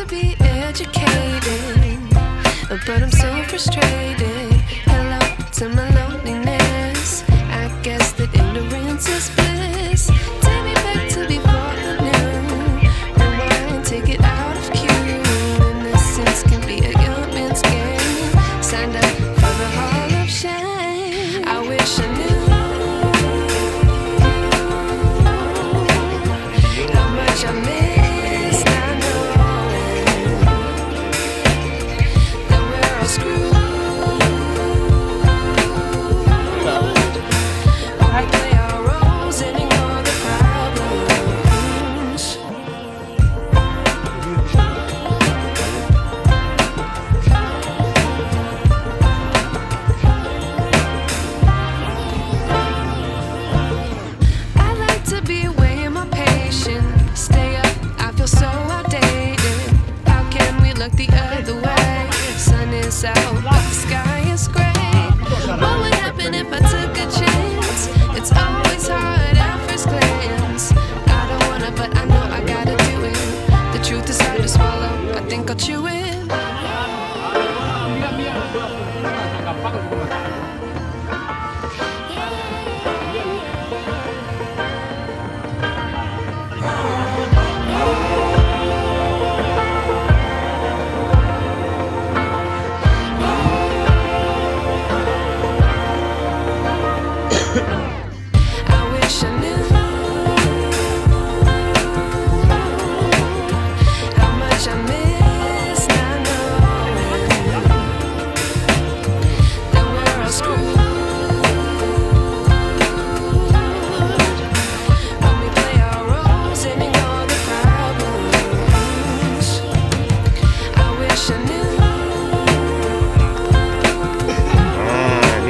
to be educated, but I'm so frustrated. Hello to my loneliness. I guess that ignorance is bliss. Take me back to before I knew. Rewind, take it out of cue. Innocence can be a young man's game. Signed up for the hall of shame. I wish I knew how much I missed. I know that we're all screwed. We play our roles and ignore the problems. I like to be away in my patience. Stay up, I feel so outdated. How can we look the other way? Sun is out, but the sky is gray. What would happen if I took a chance? It's always hard at first glance. I don't wanna, but I know I gotta do it. The truth is hard to swallow, I think I'll chew it. I wish I knew how much I missed. I know that we're all screwed when we play our roles and ignore the problems. I wish I knew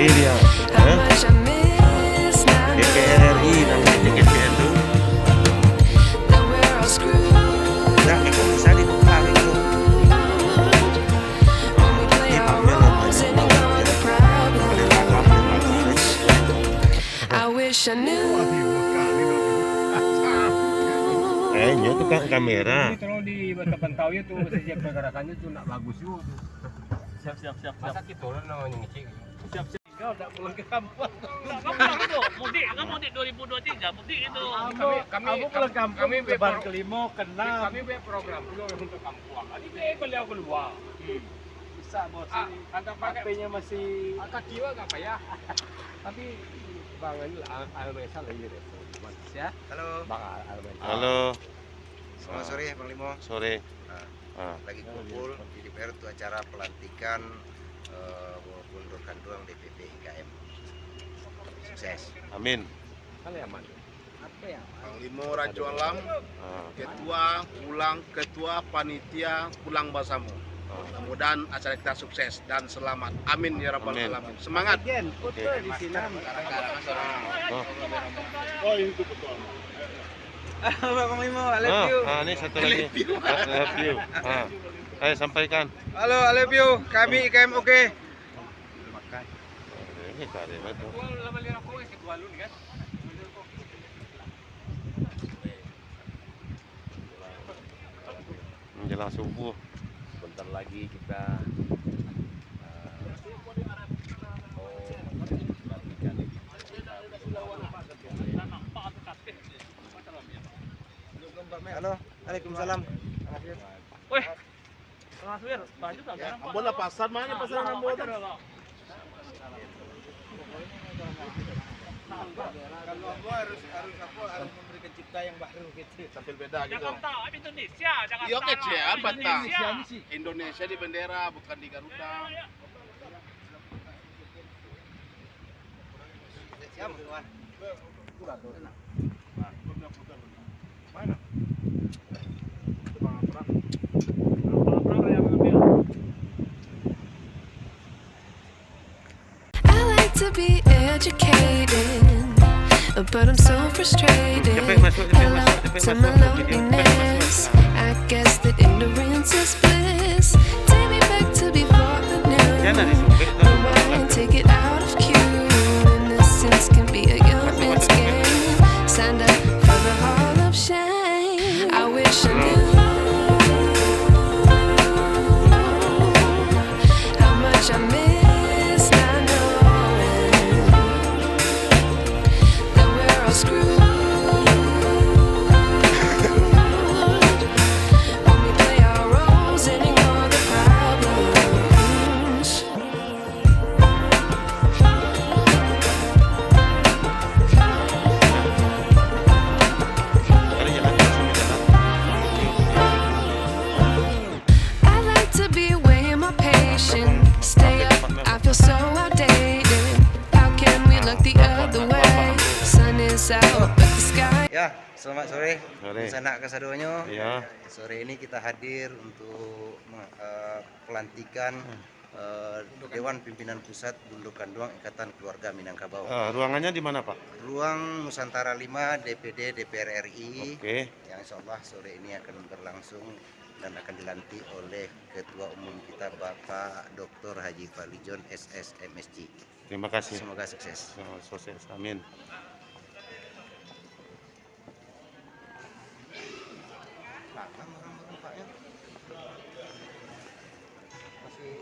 Ini dia how much I missed. I know DPR-Ri namanya DPR itu. that we're all screwed Nah, kok bisa dibuka itu? when we play our roles and ignore the problems. I wish I knew. Kayaknya tukang kamera. Ini kalau di bantau ya tuh setiap pergerakannya tuh nak bagus juga tuh. Siap. Masa kita orang namanya ngecek. Siap. Kau tak pulang ke kampung. Mudik 2023 mudik itu. Kami pulang kampung. Kami lebaran kelima kena. Kami punya program dulu untuk kampung. Ini beliau keluar. Bisa bos. Agak pakai-nya masih agak kiwa enggak payah. Tapi Bang ini Almesa lagi deh. Ya. Halo. Bang Almesa. Halo. Selamat sore Bang Limo. Sore. Lagi kumpul di DPR untuk acara pelantikan Bundo Kanduang Dpp Ikm. Sukses. Amin. Kali aman. Apa ya? Bang Limo Rajo Alam, ketua panitia pulang basamu. Mudah-mudahan acara kita sukses dan selamat. Amin ya rabbal Amin. alamin. Semangat. Foto di sini. Oh itu betul. Bang Limo, I love you. Ini satu lagi. I love you. Ayo sampaikan. Halo, I love you. Kami IKM oke. Ini kare betul. Menjelang subuh. Bentar lagi kita Halo, Waalaikumsalam. Weh. Mas Wir, baju tak sekarang. Ambon lah pasar mana pasar Ambon. Kalau aku harus memberikan cipta yang baru gitu. Tampil beda gitu. Jakarta, Indonesia, Jakarta. Iya kece apa Indonesia. Indonesia di bendera bukan di Garuda. Siap, Tuan. Mana? I like to be educated, but I'm so frustrated. Hello to my loneliness. I guess that ignorance is bliss. Take me back to before I knew. Rewind, take it out of cue. Innocence can be a young man's game. Signed up for the hall of shame. I wish I knew Selamat sore, Sore. sanak kasadonyo. Iya. Sore ini kita hadir untuk pelantikan Dewan Pimpinan Pusat Bundo Kanduang Ikatan Keluarga Minangkabau. Ruangannya di mana, Pak? Ruang Nusantara 5 DPD DPR-Ri Oke. yang insya Allah sore ini akan berlangsung dan akan dilantik oleh Ketua Umum kita Bapak Dr. Haji Falijon SS MSc. Terima kasih. Semoga sukses. Sukses. Amin. Masih